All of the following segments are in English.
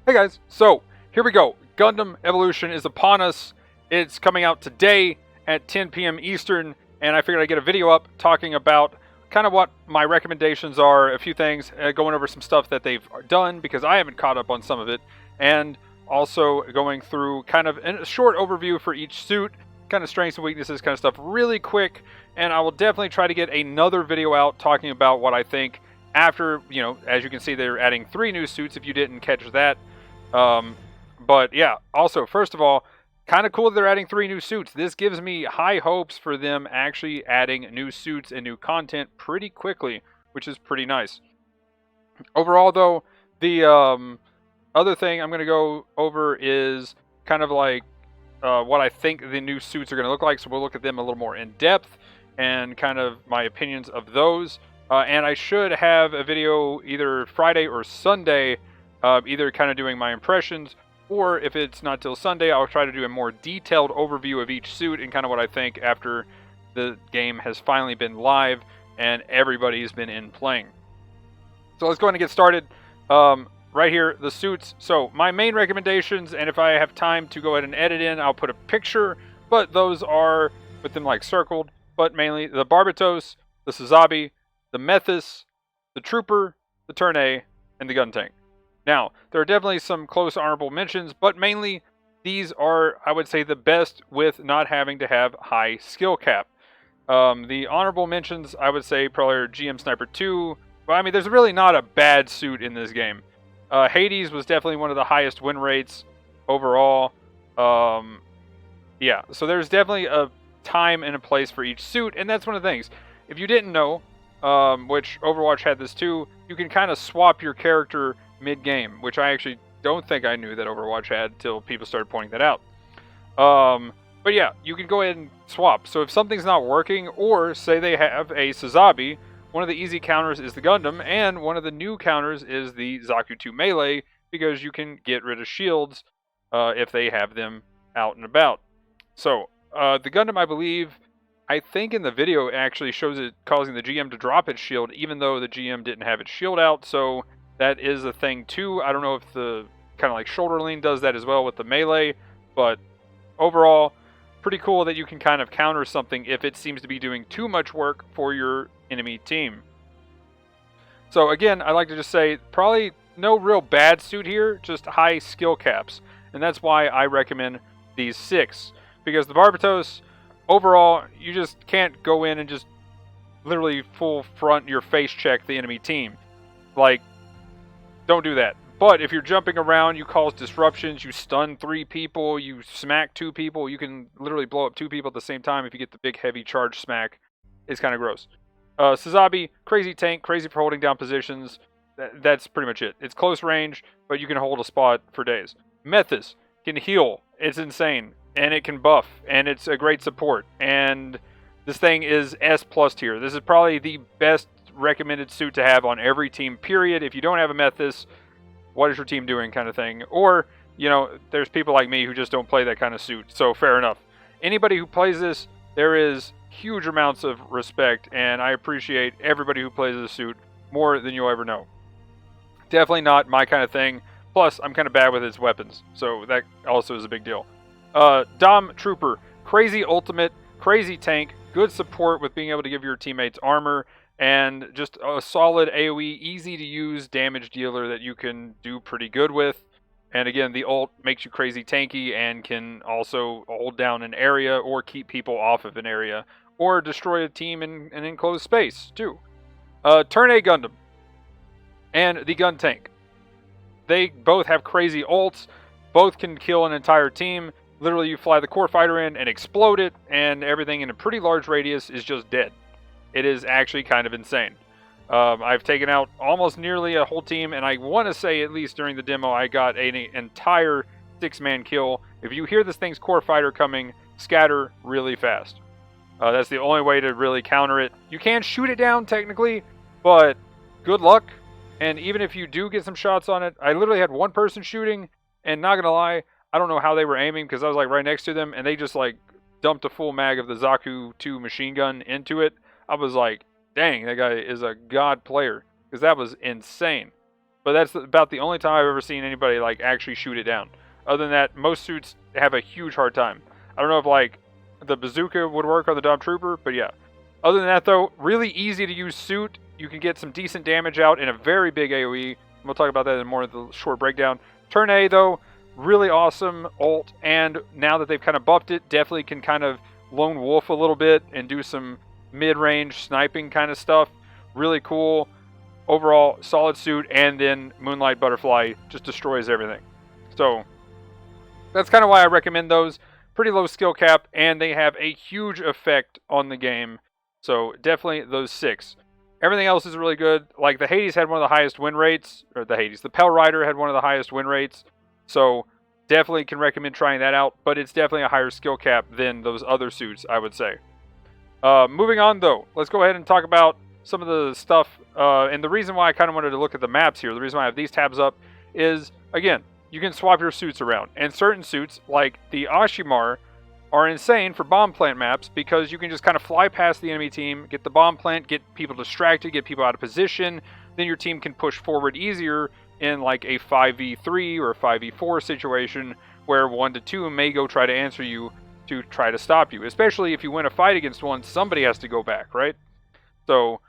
Hey guys, so here we go. Gundam Evolution is upon us. It's coming out today at 10 p.m. Eastern, and I figured I'd get a video up talking about kind of what my recommendations are, a few things, going over some stuff that they've done because I haven't caught up on some of it, and also going through kind of a short overview for each suit, kind of strengths and weaknesses, kind of stuff really quick, and I will definitely try to get another video out talking about what I think after, as you can see, they're adding 3 new suits if you didn't catch that. But yeah, also, first of all, kind of cool that they're adding 3 new suits. This gives me high hopes for them actually adding new suits and new content pretty quickly, which is pretty nice. Overall, though, the other thing I'm going to go over is kind of like what I think the new suits are going to look like. So we'll look at them a little more in depth and kind of my opinions of those. And I should have a video either Friday or Sunday, either kind of doing my impressions, or if it's not till Sunday, I'll try to do a more detailed overview of each suit and kind of what I think after the game has finally been live and everybody's been in playing. So let's go ahead and get started. Right here, the suits. So my main recommendations, and if I have time to go ahead and edit in, I'll put a picture, but those are with them like circled, but mainly the Barbatos, the Azabi, the Methis, the Trooper, the Turn-A, and the Gun Tank. Now, there are definitely some close honorable mentions, but mainly these are, I would say, the best with not having to have high skill cap. The honorable mentions, I would say, probably are GM Sniper 2. Well, I mean, there's really not a bad suit in this game. Hades was definitely one of the highest win rates overall. Yeah, so there's definitely a time and a place for each suit, and that's one of the things. If you didn't know, which Overwatch had this too, you can kind of swap your character mid-game, which I actually don't think I knew that Overwatch had till people started pointing that out. But yeah, you can go ahead and swap. So if something's not working, or say they have a Azabi, one of the easy counters is the Gundam, and one of the new counters is the Zaku 2 melee, because you can get rid of shields if they have them out and about. So the Gundam, I think in the video it actually shows it causing the GM to drop its shield, even though the GM didn't have its shield out, so that is a thing too. I don't know if the kind of like shoulder lean does that as well with the melee, but overall, pretty cool that you can kind of counter something if it seems to be doing too much work for your enemy team. So again, I like to just say, probably no real bad suit here, just high skill caps. And that's why I recommend these 6. Because the Barbatos, overall, you just can't go in and just literally full front your face check the enemy team. Like, don't do that. But if you're jumping around, you cause disruptions, you stun 3 people, you smack 2 people, you can literally blow up 2 people at the same time if you get the big heavy charge smack. It's kind of gross. Azabi, crazy tank, crazy for holding down positions. That's pretty much it. It's close range, but you can hold a spot for days. Methis can heal. It's insane. And it can buff. And it's a great support. And this thing is S+ tier. This is probably the best recommended suit to have on every team, period. If you don't have a Methis, what is your team doing kind of thing? Or, there's people like me who just don't play that kind of suit, so fair enough. Anybody who plays this, there is huge amounts of respect, and I appreciate everybody who plays this suit more than you'll ever know. Definitely not my kind of thing. Plus, I'm kind of bad with its weapons, so that also is a big deal. Dom Trooper, crazy ultimate, crazy tank, good support with being able to give your teammates armor, and just a solid AoE, easy to use damage dealer that you can do pretty good with. And again, the ult makes you crazy tanky and can also hold down an area or keep people off of an area or destroy a team in an enclosed space too. Turn-A Gundam and the Gun Tank. They both have crazy ults. Both can kill an entire team. Literally, you fly the core fighter in and explode it, and everything in a pretty large radius is just dead. It is actually kind of insane. I've taken out almost nearly a whole team, and I want to say at least during the demo I got an entire 6-man kill. If you hear this thing's core fighter coming, scatter really fast. That's the only way to really counter it. You can shoot it down technically, but good luck. And even if you do get some shots on it, I literally had one person shooting, and not gonna lie, I don't know how they were aiming because I was like right next to them, and they just like dumped a full mag of the Zaku 2 machine gun into it. I was like, dang, that guy is a god player, because that was insane. but that's about the only time I've ever seen anybody like actually shoot it down. Other than that, most suits have a huge hard time. I don't know if like the bazooka would work on the Dom Trooper, but yeah. Other than that though, really easy to use suit. You can get some decent damage out in a very big AoE. We'll talk about that in more of the short breakdown. Turn A though, really awesome ult, and now that they've kind of buffed it, definitely can kind of lone wolf a little bit and do some mid-range sniping kind of stuff. Really cool. Overall, solid suit, and then Moonlight Butterfly just destroys everything. So that's kind of why I recommend those. Pretty low skill cap, and they have a huge effect on the game. So definitely those 6. Everything else is really good. Like the Hades had one of the highest win rates, or the Pell Rider had one of the highest win rates. So definitely can recommend trying that out, but it's definitely a higher skill cap than those other suits, I would say. Moving on though, let's go ahead and talk about some of the stuff. And the reason why I kind of wanted to look at the maps here, the reason why I have these tabs up is, again, you can swap your suits around. And certain suits, like the Ashimar, are insane for bomb plant maps because you can just kind of fly past the enemy team, get the bomb plant, get people distracted, get people out of position. Then your team can push forward easier in like a 5v3 or a 5v4 situation where 1 to 2 may go try to answer you to try to stop you. Especially if you win a fight against one, somebody has to go back, right? So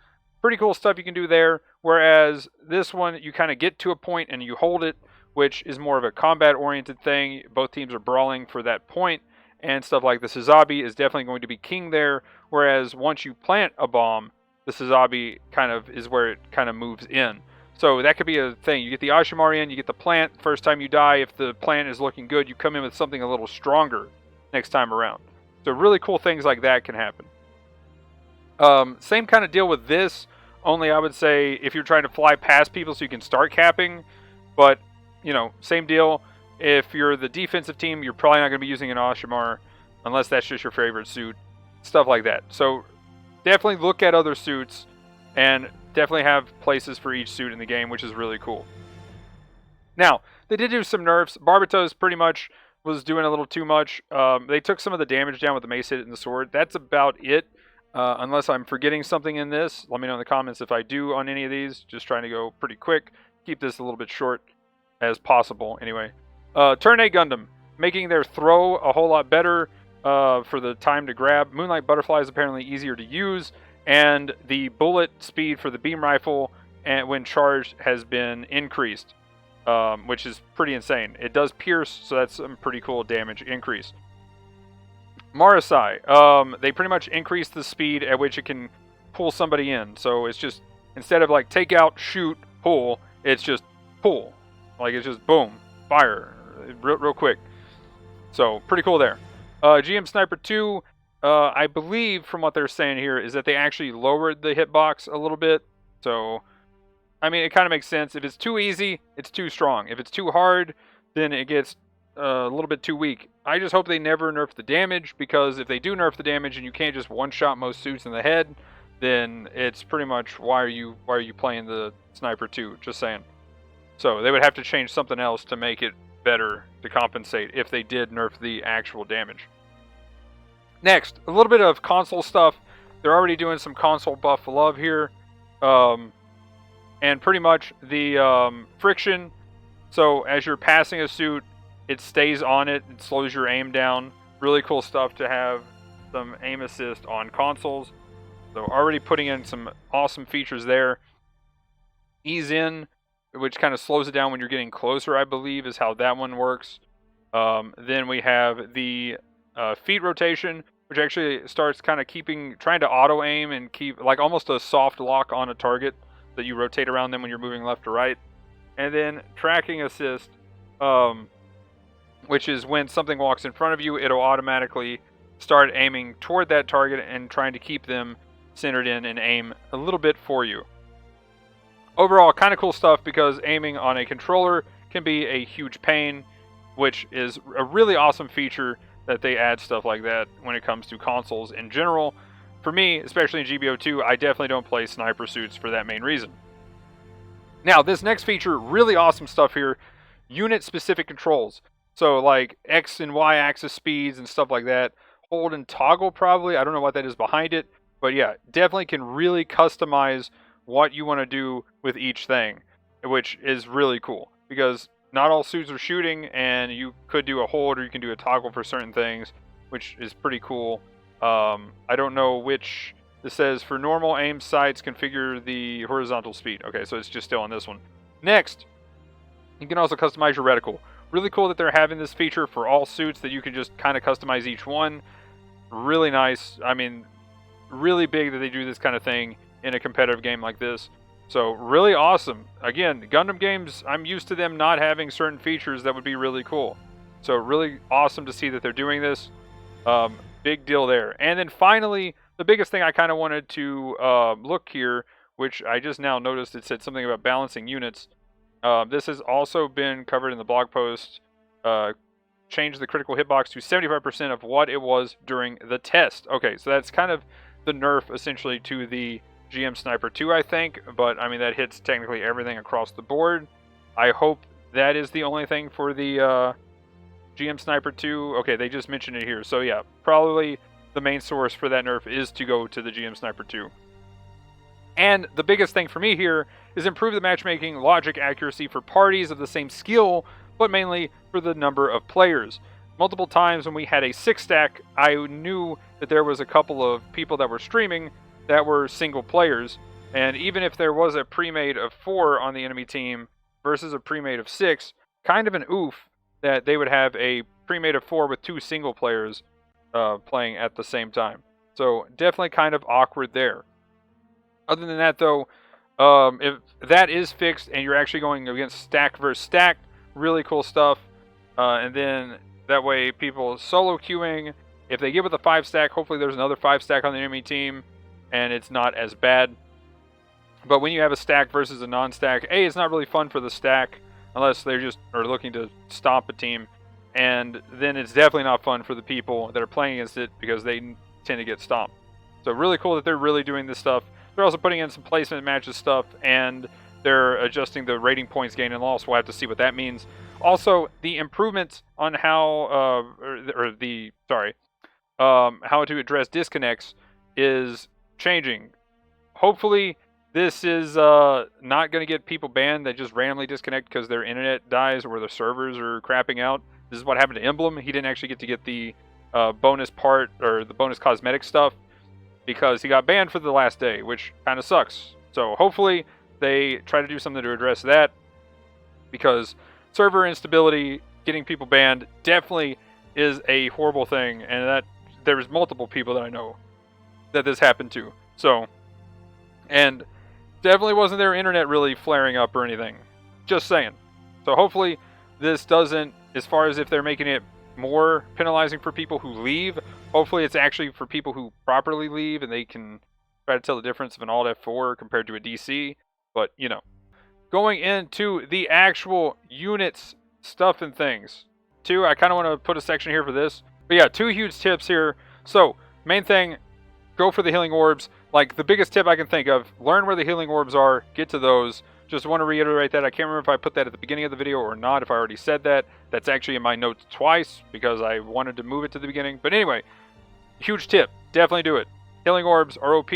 pretty cool stuff you can do there. Whereas this one, you kind of get to a point and you hold it, which is more of a combat-oriented thing. Both teams are brawling for that point. And stuff like the Azabi is definitely going to be king there. Whereas once you plant a bomb, the Azabi kind of is where it kind of moves in. So that could be a thing. You get the Ashimar in, you get the plant. First time you die, if the plant is looking good, you come in with something a little stronger next time around. So really cool things like that can happen. Same kind of deal with this. Only I would say if you're trying to fly past people so you can start capping. But, you know, same deal. If you're the defensive team, you're probably not going to be using an Ashimar unless that's just your favorite suit. Stuff like that. So definitely look at other suits and definitely have places for each suit in the game, which is really cool. Now, they did do some nerfs. Barbatos pretty much was doing a little too much. They took some of the damage down with the mace hit and the sword. That's about it. Unless I'm forgetting something in this. Let me know in the comments if I do on any of these. Just trying to go pretty quick. Keep this a little bit short as possible anyway. Turn A Gundam, making their throw a whole lot better for the time to grab. Moonlight Butterfly is apparently easier to use, and the bullet speed for the beam rifle and when charged has been increased, which is pretty insane. It does pierce, so that's some pretty cool damage increase. Marsai, they pretty much increased the speed at which it can pull somebody in. So it's just, instead of like take out, shoot, pull, it's just pull. Like it's just boom, fire. Real quick. So pretty cool there. GM Sniper 2, I believe from what they're saying here is that they actually lowered the hitbox a little bit. So I mean, it kind of makes sense. If it's too easy, it's too strong. If it's too hard, then it gets a little bit too weak. I just hope they never nerf the damage, because if they do nerf the damage and you can't just one-shot most suits in the head, then it's pretty much why are you playing the Sniper 2? Just saying. So they would have to change something else to make it better to compensate if they did nerf the actual damage. Next, a little bit of console stuff. They're already doing some console buff love here. And pretty much the friction. So as you're passing a suit, it stays on it. It slows your aim down. Really cool stuff to have some aim assist on consoles. So already putting in some awesome features there. Ease in, which kind of slows it down when you're getting closer, I believe, is how that one works. Then we have the feet rotation, which actually starts kind of trying to auto aim and keep like almost a soft lock on a target that you rotate around them when you're moving left to right. And then tracking assist, which is when something walks in front of you, it'll automatically start aiming toward that target and trying to keep them centered in and aim a little bit for you. Overall, kind of cool stuff, because aiming on a controller can be a huge pain, which is a really awesome feature that they add stuff like that when it comes to consoles in general. For me, especially in GBO2, I definitely don't play sniper suits for that main reason. Now, this next feature, really awesome stuff here. Unit-specific controls. So, like X and Y axis speeds and stuff like that. Hold and toggle, probably. I don't know what that is behind it. But yeah, definitely can really customize what you want to do with each thing. which is really cool because not all suits are shooting, and you could do a hold or you can do a toggle for certain things, which is pretty cool. I don't know which. This says for normal aim sights, configure the horizontal speed. Okay, so it's just still on this one. Next, you can also customize your reticle. Really cool that they're having this feature for all suits that you can just kind of customize each one. Really nice. I mean, really big that they do this kind of thing in a competitive game like this. So really awesome. Again, Gundam games, I'm used to them not having certain features that would be really cool. So really awesome to see that they're doing this. Big deal there. And then finally, the biggest thing I kind of wanted to look here, which I just now noticed it said something about balancing units. This has also been covered in the blog post. Change the critical hitbox to 75% of what it was during the test. Okay, so that's kind of the nerf essentially to the GM Sniper 2, I think. But, I mean, that hits technically everything across the board. I hope that is the only thing for the GM Sniper 2. Okay, they just mentioned it here. So, yeah, probably the main source for that nerf is to go to the GM Sniper 2. And the biggest thing for me here is improve the matchmaking logic accuracy for parties of the same skill, but mainly for the number of players. Multiple times when we had a 6-stack, I knew that there was a couple of people that were streaming that were single players, and even if there was a pre-made of 4 on the enemy team versus a pre-made of 6, kind of an oof that they would have a pre-made of 4 with 2 single players playing at the same time. So definitely kind of awkward there. Other than that, though, if that is fixed and you're actually going against stack versus stack, really cool stuff. And then that way people solo queuing, if they get with a 5-stack, hopefully there's another 5-stack on the enemy team and it's not as bad. But when you have a stack versus a non-stack, it's not really fun for the stack unless they just are looking to stop a team. And then it's definitely not fun for the people that are playing against it because they tend to get stomped. So really cool that they're really doing this stuff. They're also putting in some placement matches stuff, and they're adjusting the rating points gain and loss. We'll have to see what that means. Also, the improvements on how how to address disconnects is changing. Hopefully, this is not going to get people banned that just randomly disconnect because their internet dies or their servers are crapping out. This is what happened to Emblem. He didn't actually get to get the bonus part or the bonus cosmetic stuff because he got banned for the last day, which kind of sucks. So hopefully they try to do something to address that, because server instability, getting people banned, definitely is a horrible thing, and that there's multiple people that I know that this happened to. So, and definitely wasn't their internet really flaring up or anything. Just saying. So hopefully this doesn't, as far as if they're making it more penalizing for people who leave, hopefully it's actually for people who properly leave and they can try to tell the difference of an Alt F4 compared to a DC. But, you know. Going into the actual units, stuff and things. I kind of want to put a section here for this. But yeah, 2 huge tips here. So, main thing, go for the healing orbs. Like, the biggest tip I can think of, learn where the healing orbs are, get to those. Just want to reiterate that. I can't remember if I put that at the beginning of the video or not, if I already said that. That's actually in my notes twice because I wanted to move it to the beginning. But anyway, huge tip. Definitely do it. Healing orbs are OP.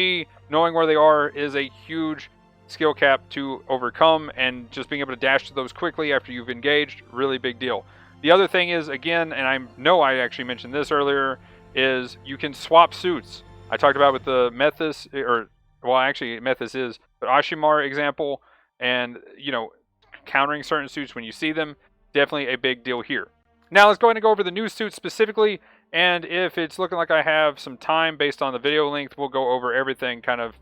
Knowing where they are is a huge skill cap to overcome, and just being able to dash to those quickly after you've engaged, really big deal. The other thing is, again, and I know I actually mentioned this earlier, is you can swap suits. I talked about with the Methus, Methus is, but Ashimar example, and, you know, countering certain suits when you see them, definitely a big deal here. Now let's go ahead and go over the new suits specifically, and if it's looking like I have some time based on the video length, we'll go over everything kind of,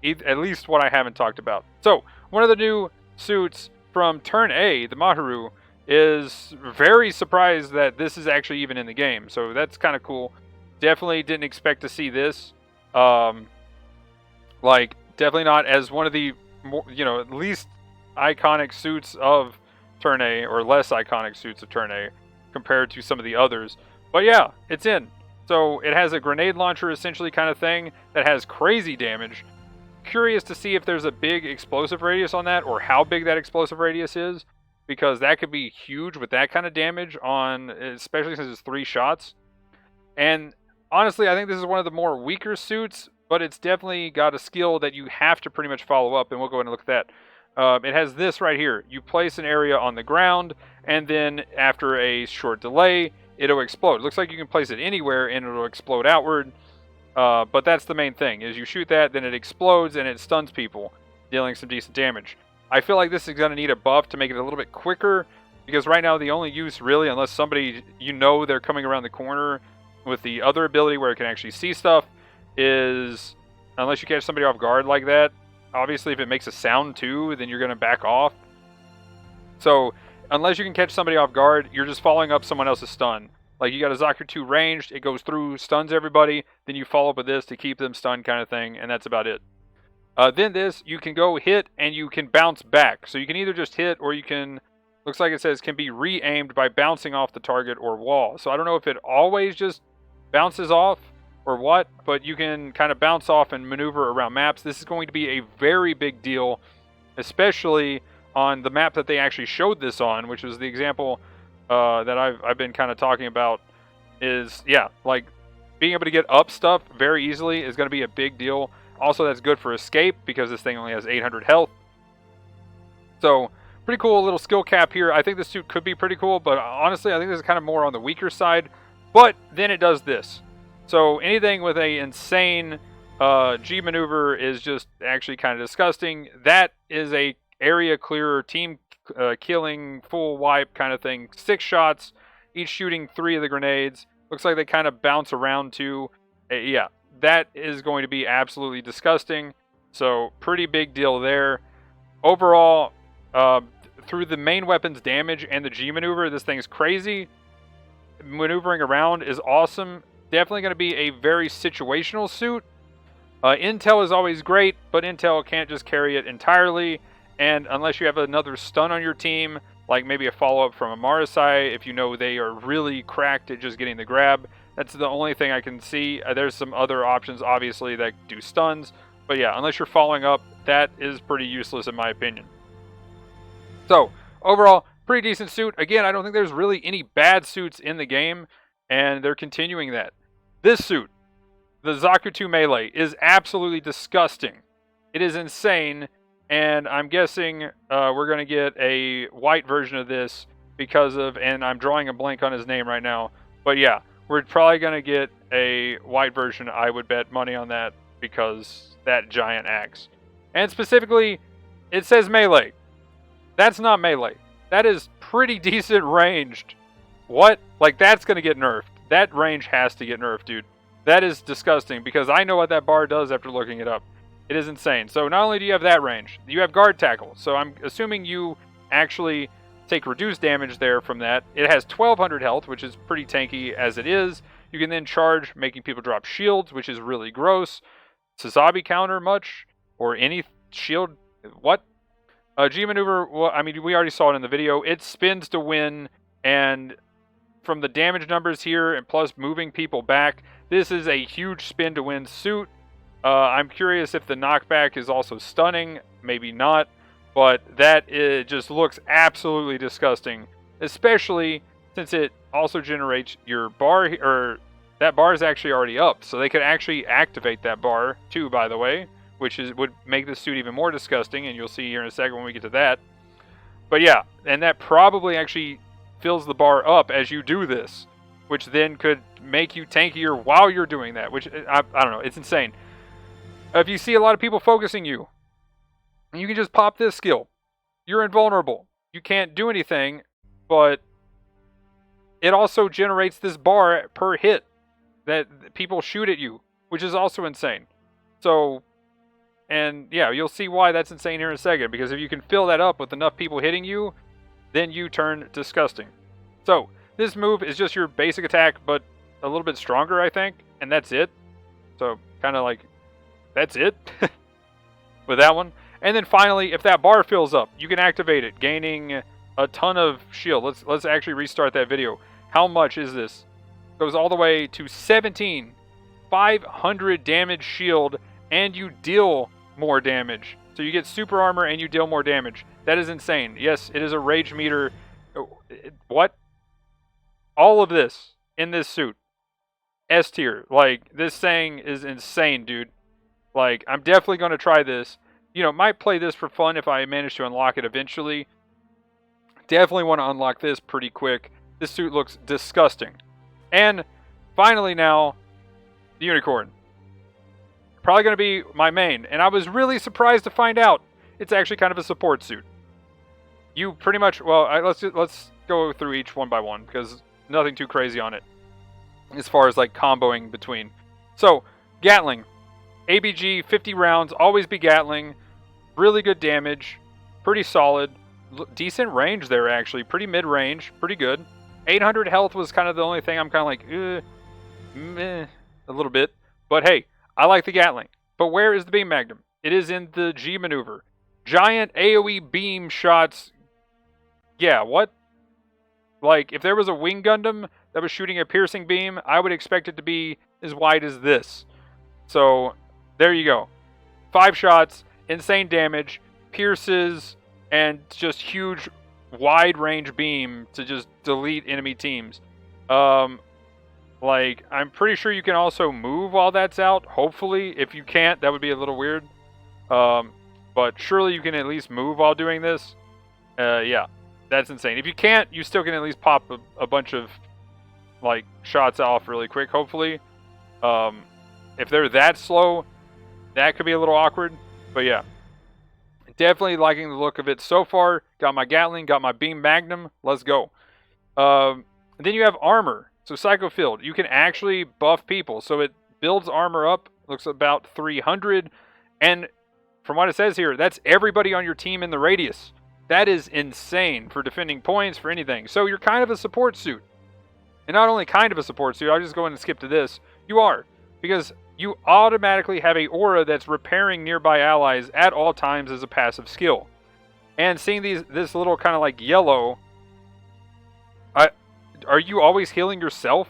at least what I haven't talked about. So, one of the new suits from Turn A, the Mahiru, is very surprised that this is actually even in the game, so that's kind of cool. Definitely didn't expect to see this. Definitely not as one of the more, least iconic suits of Turn A, or less iconic suits of Turn A compared to some of the others. But yeah, it's in. So it has a grenade launcher essentially kind of thing that has crazy damage. Curious to see if there's a big explosive radius on that, or how big that explosive radius is, because that could be huge with that kind of damage on, especially since it's 3 shots. And honestly, I think this is one of the more weaker suits, but it's definitely got a skill that you have to pretty much follow up, and we'll go ahead and look at that. it has this right here. You place an area on the ground, and then after a short delay, it'll explode. It looks like you can place it anywhere, and it'll explode outward. But that's the main thing, is you shoot that, then it explodes, and it stuns people, dealing some decent damage. I feel like this is going to need a buff to make it a little bit quicker, because right now the only use, really, unless somebody, they're coming around the corner with the other ability where it can actually see stuff, is unless you catch somebody off guard like that. Obviously, if it makes a sound too, then you're going to back off. So, unless you can catch somebody off guard, you're just following up someone else's stun. Like, you got a Zaka 2 ranged, it goes through, stuns everybody, then you follow up with this to keep them stunned kind of thing, and that's about it. Then this, you can go hit, and you can bounce back. So you can either just hit, or you can, looks like it says, can be re-aimed by bouncing off the target or wall. So I don't know if it always just bounces off, or what, but you can kind of bounce off and maneuver around maps. This is going to be a very big deal, especially on the map that they actually showed this on, which was the example that I've been kind of talking about. Is, yeah, like being able to get up stuff very easily is going to be a big deal. Also, that's good for escape because this thing only has 800 health. So, pretty cool little skill cap here. I think this suit could be pretty cool, but honestly, I think this is kind of more on the weaker side. But then it does this. So anything with a insane G maneuver is just actually kind of disgusting. That is a area clearer, team killing, full wipe kind of thing. 6 shots, each shooting 3 of the grenades. Looks like they kind of bounce around too. Yeah, that is going to be absolutely disgusting. So pretty big deal there. Overall, through the main weapon's damage and the G maneuver, this thing's crazy. Maneuvering around is awesome. Definitely going to be a very situational suit. Intel is always great, but Intel can't just carry it entirely. And unless you have another stun on your team, like maybe a follow-up from a Marsai, if you know they are really cracked at just getting the grab, that's the only thing I can see. There's some other options, obviously, that do stuns. But yeah, unless you're following up, that is pretty useless in my opinion. So, overall, pretty decent suit. Again, I don't think there's really any bad suits in the game, and they're continuing that. This suit, the Zaka 2 Melee, is absolutely disgusting. It is insane, and I'm guessing we're going to get a white version of this because of, and I'm drawing a blank on his name right now, but yeah, we're probably going to get a white version. I would bet money on that because that giant axe. And specifically, it says Melee. That's not Melee. That is pretty decent ranged. What? Like, that's going to get nerfed. That range has to get nerfed, dude. That is disgusting because I know what that bar does after looking it up. It is insane. So not only do you have that range, you have guard tackle. So I'm assuming you actually take reduced damage there from that. It has 1200 health, which is pretty tanky as it is. You can then charge, making people drop shields, which is really gross. Azabi counter much? Or any shield? What? G maneuver, well, I mean, we already saw it in the video. It spins to win, and from the damage numbers here, and plus moving people back, this is a huge spin to win suit. I'm curious if the knockback is also stunning. Maybe not. But that just looks absolutely disgusting. Especially since it also generates your bar, or that bar is actually already up. So they could actually activate that bar too, by the way. Which would make this suit even more disgusting. And you'll see here in a second when we get to that. But yeah, and that probably actually fills the bar up as you do this, which then could make you tankier while you're doing that, which I don't know, it's insane. If you see a lot of people focusing you, you can just pop this skill. You're invulnerable. You can't do anything, but it also generates this bar per hit that people shoot at you, which is also insane. So, and yeah, you'll see why that's insane here in a second, because if you can fill that up with enough people hitting you, then you turn disgusting. So, this move is just your basic attack, but a little bit stronger, I think, and that's it. So, kind of like, that's it with that one. And then finally, if that bar fills up, you can activate it, gaining a ton of shield. Let's actually restart that video. How much is this? Goes all the way to 17,500 damage shield, and you deal more damage. So you get super armor and you deal more damage. That is insane. Yes, it is a rage meter. What? All of this in this suit. S tier. Like, this thing is insane, dude. Like, I'm definitely going to try this. might play this for fun if I manage to unlock it eventually. Definitely want to unlock this pretty quick. This suit looks disgusting. And finally now, the unicorn. Probably going to be my main. And I was really surprised to find out it's actually kind of a support suit. You pretty much, well, let's go through each one by one because nothing too crazy on it as far as like comboing between. So, Gatling. ABG, 50 rounds, always be Gatling. Really good damage. Pretty solid. Decent range there, actually. Pretty mid-range. Pretty good. 800 health was kind of the only thing I'm kind of like, meh, a little bit. But hey, I like the Gatling. But where is the Beam Magnum? It is in the G maneuver. Giant AoE beam shots. Yeah, what? Like, if there was a Wing Gundam that was shooting a piercing beam, I would expect it to be as wide as this. So, there you go. 5 shots, insane damage, pierces, and just huge, wide-range beam to just delete enemy teams. Like, I'm pretty sure you can also move while that's out, hopefully. If you can't, that would be a little weird. But surely you can at least move while doing this. Yeah, that's insane. If you can't, you still can at least pop a bunch of, like, shots off really quick, hopefully. If they're that slow, that could be a little awkward. But yeah, definitely liking the look of it so far. Got my Gatling, got my Beam Magnum. Let's go. Then you have armor. So Psycho Field, you can actually buff people. So it builds armor up. Looks about 300. And from what it says here, that's everybody on your team in the radius. That is insane for defending points, for anything. So you're kind of a support suit. And not only kind of a support suit, I'll just go ahead and skip to this. You are. Because you automatically have a aura that's repairing nearby allies at all times as a passive skill. And seeing this little kind of like yellow, are you always healing yourself?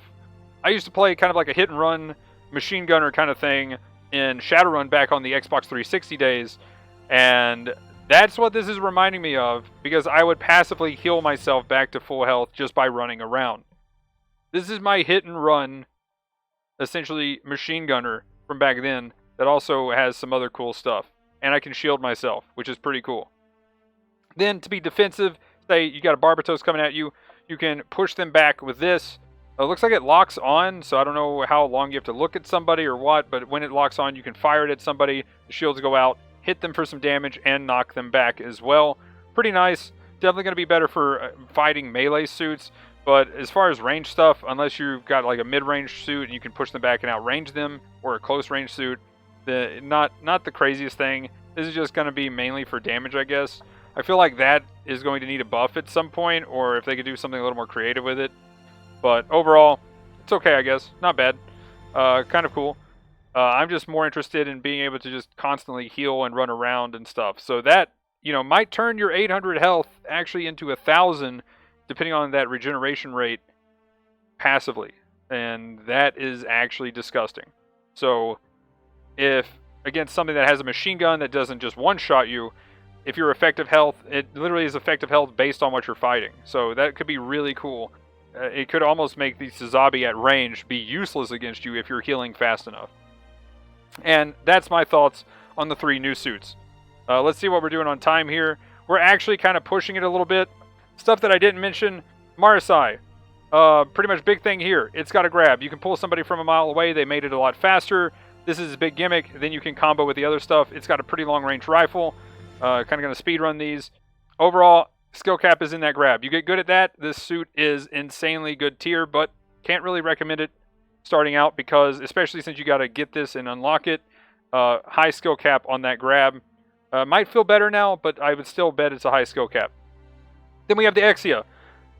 I used to play kind of like a hit and run machine gunner kind of thing in Shadowrun back on the Xbox 360 days, and that's what this is reminding me of, because I would passively heal myself back to full health just by running around. This is my hit and run, essentially machine gunner from back then, that also has some other cool stuff. And I can shield myself, which is pretty cool. Then to be defensive, say you got a Barbatos coming at you, you can push them back with this. It looks like it locks on, so I don't know how long you have to look at somebody or what, but when it locks on, you can fire it at somebody, the shields go out, hit them for some damage, and knock them back as well. Pretty nice. Definitely going to be better for fighting melee suits, but as far as range stuff, unless you've got like a mid-range suit and you can push them back and outrange them, or a close-range suit, not the craziest thing. This is just going to be mainly for damage, I guess. I feel like that is going to need a buff at some point, or if they could do something a little more creative with it. But overall, it's okay, I guess. Not bad. Kind of cool. I'm just more interested in being able to just constantly heal and run around and stuff. So that, might turn your 800 health actually into 1,000, depending on that regeneration rate, passively. And that is actually disgusting. So if against something that has a machine gun that doesn't just one-shot you, if your effective health, it literally is effective health based on what you're fighting. So that could be really cool. It could almost make the Azabi at range be useless against you if you're healing fast enough. And that's my thoughts on the 3 new suits. Let's see what we're doing on time here. We're actually kind of pushing it a little bit. Stuff that I didn't mention, Marsai. Pretty much big thing here. It's got a grab. You can pull somebody from a mile away. They made it a lot faster. This is a big gimmick. Then you can combo with the other stuff. It's got a pretty long range rifle. Kind of going to speed run these. Overall, skill cap is in that grab. You get good at that, this suit is insanely good tier, but can't really recommend it starting out because, especially since you got to get this and unlock it, high skill cap on that grab. Might feel better now, but I would still bet it's a high skill cap. Then we have the Axio.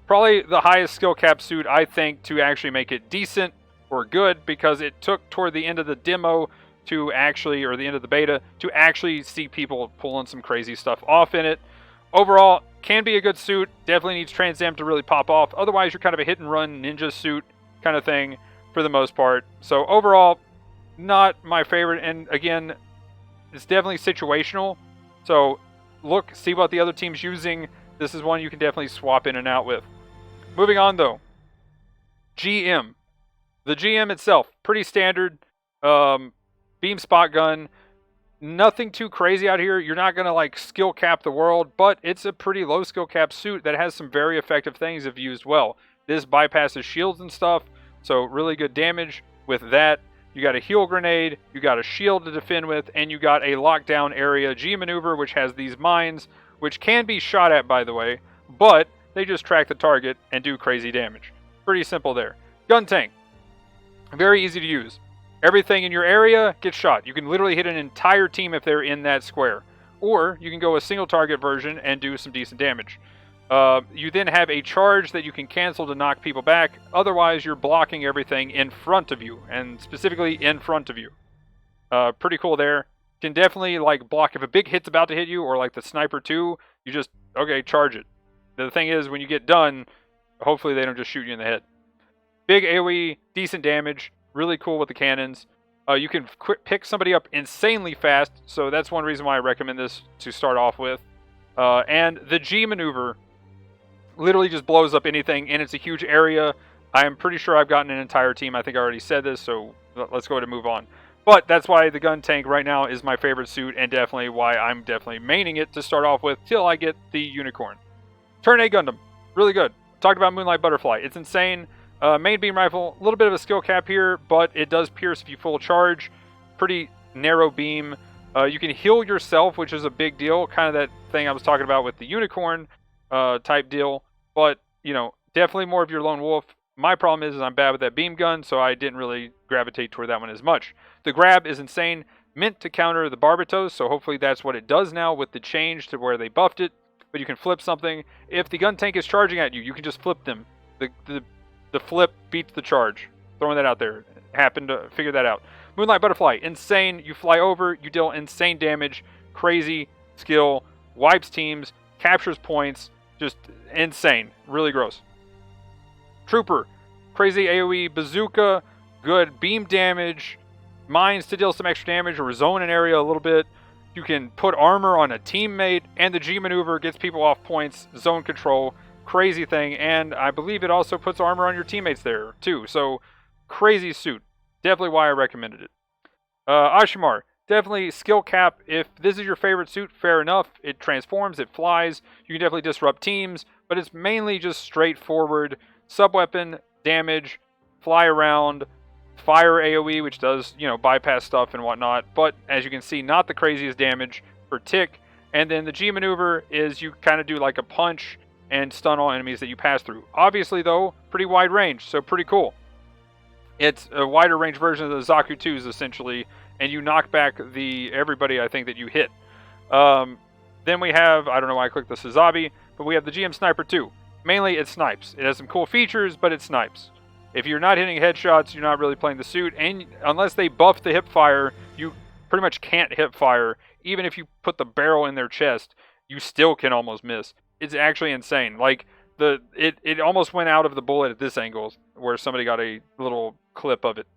Probably the highest skill cap suit, I think, to actually make it decent or good, because it took toward the end of the demo to actually, or the end of the beta, to actually see people pulling some crazy stuff off in it. Overall, can be a good suit. Definitely needs Trans Am to really pop off. Otherwise, you're kind of a hit and run ninja suit kind of thing for the most part. So overall, not my favorite. And again, it's definitely situational. So look, see what the other team's using. This is one you can definitely swap in and out with. Moving on though, GM. The GM itself, pretty standard. Beam spot gun. Nothing too crazy out here. You're not going to like skill cap the world, but it's a pretty low skill cap suit that has some very effective things if used well. This bypasses shields and stuff, so really good damage with that. You got a heal grenade, you got a shield to defend with, and you got a lockdown area G maneuver, which has these mines, which can be shot at, by the way, but they just track the target and do crazy damage. Pretty simple there. Gun tank. Very easy to use. Everything in your area gets shot. You can literally hit an entire team if they're in that square. Or you can go a single target version and do some decent damage. You then have a charge that you can cancel to knock people back. Otherwise, you're blocking everything in front of you, and specifically in front of you. Pretty cool there. Can definitely like block if a big hit's about to hit you, or like the sniper too. You just, okay, charge it. The thing is, when you get done, hopefully they don't just shoot you in the head. Big AoE, decent damage. Really cool with the cannons. You can pick somebody up insanely fast, so that's one reason why I recommend this to start off with. And the G maneuver literally just blows up anything, and it's a huge area. I am pretty sure I've gotten an entire team. I think I already said this, so let's go ahead and move on. But that's why the gun tank right now is my favorite suit, and definitely why I'm definitely maining it to start off with till I get the unicorn. Turn A Gundam, really good. Talked about Moonlight Butterfly. It's insane. Main beam rifle, a little bit of a skill cap here, but it does pierce if you full charge. Pretty narrow beam. You can heal yourself, which is a big deal. Kind of that thing I was talking about with the unicorn type deal. But, you know, definitely more of your lone wolf. My problem is I'm bad with that beam gun, so I didn't really gravitate toward that one as much. The grab is insane. Meant to counter the Barbatos, so hopefully that's what it does now with the change to where they buffed it. But you can flip something. If the gun tank is charging at you, you can just flip them. The flip beats the charge. Throwing that out there. Happened to figure that out. Moonlight Butterfly, insane. You fly over, you deal insane damage. Crazy skill. Wipes teams. Captures points. Just insane. Really gross. Trooper, crazy AoE. Bazooka, good beam damage. Mines to deal some extra damage or zone an area a little bit. You can put armor on a teammate. And the G maneuver gets people off points. Zone control. Crazy thing, and I believe it also puts armor on your teammates there too. So crazy suit. Definitely why I recommended it. Ashimar, definitely skill cap. If this is your favorite suit, fair enough. It transforms, it flies. You can definitely disrupt teams, but it's mainly just straightforward sub-weapon damage, fly around, fire AoE, which does, you know, bypass stuff and whatnot. But as you can see, not the craziest damage per tick. And then the G maneuver is you kind of do like a punch and stun all enemies that you pass through. Obviously, though, pretty wide range, so pretty cool. It's a wider range version of the Zaku 2s, essentially, and you knock back everybody, I think, that you hit. Then we have, I don't know why I clicked the Azabi, but we have the GM Sniper 2. Mainly, it snipes. It has some cool features, but it snipes. If you're not hitting headshots, you're not really playing the suit, and unless they buff the hip fire, you pretty much can't hip fire. Even if you put the barrel in their chest, you still can almost miss. It's actually insane. Like, it almost went out of the bullet at this angle, where somebody got a little clip of it.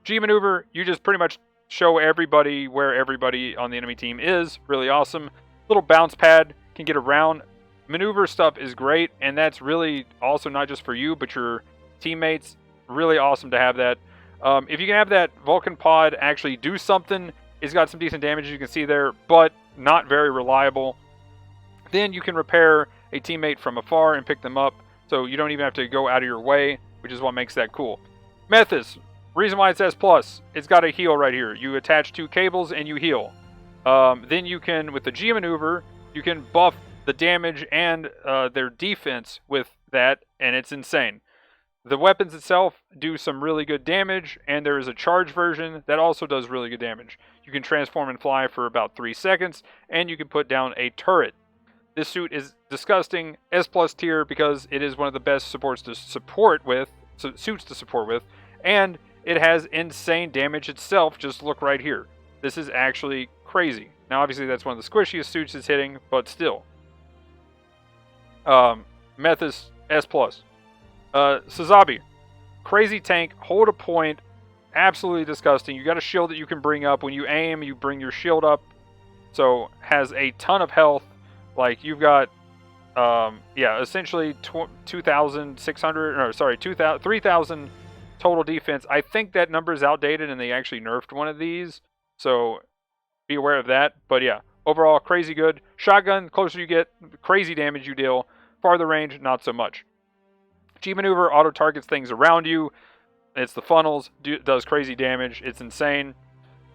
G maneuver, you just pretty much show everybody where everybody on the enemy team is. Really awesome. Little bounce pad, can get around. Maneuver stuff is great, and that's really also not just for you, but your teammates. Really awesome to have that. If you can have that Vulcan pod actually do something, it's got some decent damage, as you can see there, but not very reliable. Then you can repair a teammate from afar and pick them up, so you don't even have to go out of your way, which is what makes that cool. Methus, reason why it's S+, it's got a heal right here. You attach 2 cables and you heal. Then you can, with the G maneuver, you can buff the damage and their defense with that, and it's insane. The weapons itself do some really good damage, and there is a charge version that also does really good damage. You can transform and fly for about 3 seconds, and you can put down a turret. This suit is disgusting, S+ tier, because it is one of the best suits to support with, and it has insane damage itself. Just look right here. This is actually crazy. Now, obviously, that's one of the squishiest suits it's hitting, but still. Methus, S+. Azabi, crazy tank, hold a point, absolutely disgusting. You got a shield that you can bring up. When you aim, you bring your shield up. So, has a ton of health. Like, you've got, essentially 3,000 total defense. I think that number is outdated and they actually nerfed one of these. So, be aware of that. But yeah, overall, crazy good. Shotgun, closer you get, crazy damage you deal. Farther range, not so much. G maneuver auto targets things around you. It's the funnels, does crazy damage. It's insane.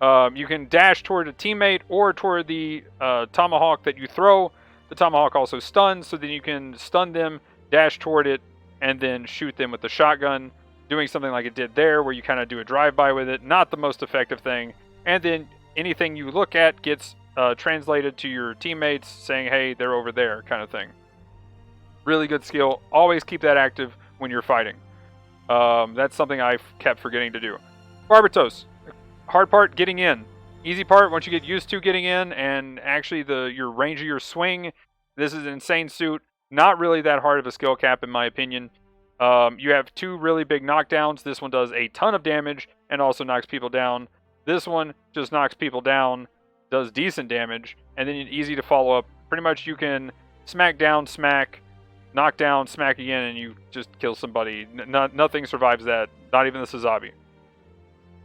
You can dash toward a teammate or toward the tomahawk that you throw. The tomahawk also stuns, so then you can stun them, dash toward it, and then shoot them with the shotgun, doing something like it did there, where you kind of do a drive-by with it. Not the most effective thing. And then anything you look at gets translated to your teammates, saying, hey, they're over there, kind of thing. Really good skill. Always keep that active when you're fighting. That's something I've kept forgetting to do. Barbatos. Hard part, getting in. Easy part, once you get used to getting in, and actually your range of your swing. This is an insane suit. Not really that hard of a skill cap, in my opinion. You have 2 really big knockdowns. This one does a ton of damage and also knocks people down. This one just knocks people down, does decent damage, and then easy to follow up. Pretty much you can smack down, smack, knock down, smack again, and you just kill somebody. Nothing survives that, not even the Azabi.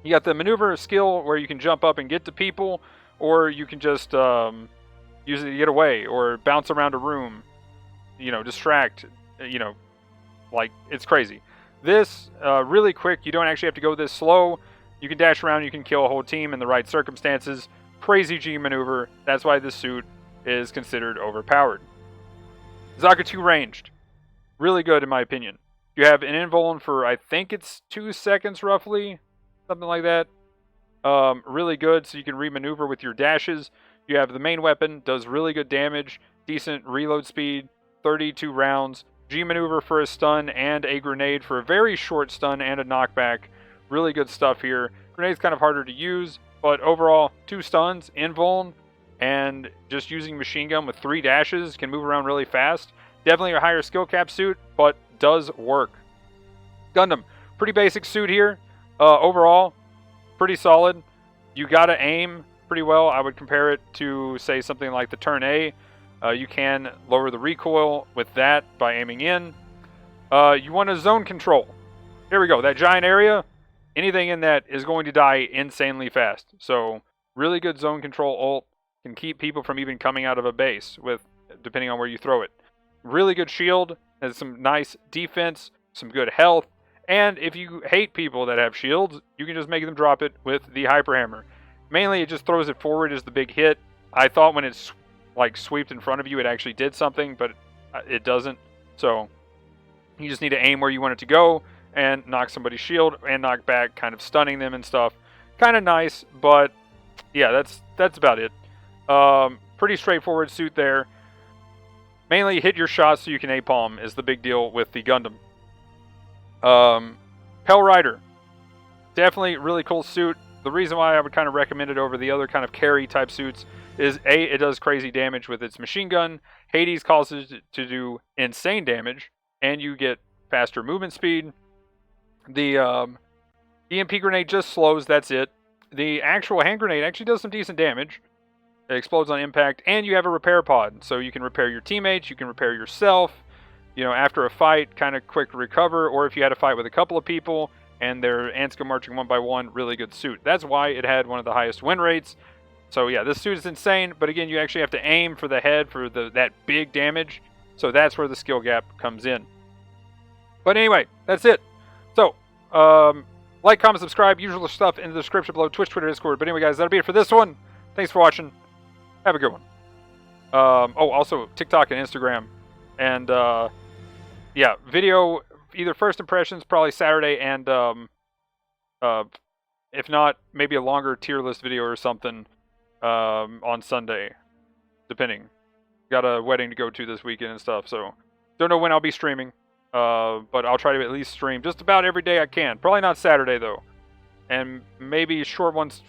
You got the maneuver skill where you can jump up and get to people, or you can just use it to get away, or bounce around a room, distract, like, it's crazy. This, really quick, you don't actually have to go this slow. You can dash around, you can kill a whole team in the right circumstances. Crazy G maneuver, that's why this suit is considered overpowered. Zaka 2 ranged. Really good in my opinion. You have an invuln for, I think it's 2 seconds roughly, something like that. Really good, so you can remaneuver with your dashes. You have the main weapon, does really good damage, decent reload speed, 32 rounds. G maneuver for a stun and a grenade for a very short stun and a knockback. Really good stuff here. Grenade's kind of harder to use, but overall, 2 stuns, invuln, and just using machine gun with 3 dashes can move around really fast. Definitely a higher skill cap suit, but does work. Gundam, pretty basic suit here. Overall, pretty solid. You gotta aim pretty well. I would compare it to, say, something like the Turn A. You can lower the recoil with that by aiming in. You want a zone control. Here we go. That giant area, anything in that is going to die insanely fast. So, really good zone control ult. Can keep people from even coming out of a base, depending on where you throw it. Really good shield. Has some nice defense, some good health. And if you hate people that have shields, you can just make them drop it with the Hyper Hammer. Mainly, it just throws it forward as the big hit. I thought when it's sweeped in front of you, it actually did something, but it doesn't. So you just need to aim where you want it to go and knock somebody's shield and knock back, kind of stunning them and stuff. Kind of nice, but yeah, that's about it. Pretty straightforward suit there. Mainly hit your shots so you can napalm is the big deal with the Gundam. Pell Rider, definitely really cool suit. The reason why I would kind of recommend it over the other kind of carry type suits is A, it does crazy damage with its machine gun. Hades causes it to do insane damage, and you get faster movement speed. The EMP grenade just slows, that's it. The actual hand grenade actually does some decent damage. It explodes on impact, and you have a repair pod, so you can repair your teammates, you can repair yourself. After a fight, kind of quick recover, or if you had a fight with a couple of people and their ants go marching one by one, really good suit. That's why it had one of the highest win rates. So yeah, this suit is insane, but again, you actually have to aim for the head for that big damage. So that's where the skill gap comes in. But anyway, that's it. So, like, comment, subscribe, usual stuff in the description below, Twitch, Twitter, Discord. But anyway, guys, that'll be it for this one. Thanks for watching. Have a good one. Also, TikTok and Instagram. And, yeah, video, either first impressions, probably Saturday, and, if not, maybe a longer tier list video or something, on Sunday, depending. Got a wedding to go to this weekend and stuff, so don't know when I'll be streaming, but I'll try to at least stream just about every day I can. Probably not Saturday, though, and maybe short ones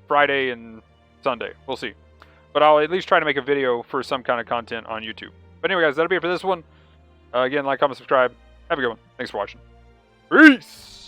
Friday and Sunday. We'll see. But I'll at least try to make a video for some kind of content on YouTube. But anyway, guys, that'll be it for this one. Again, like, comment, subscribe. Have a good one. Thanks for watching. Peace!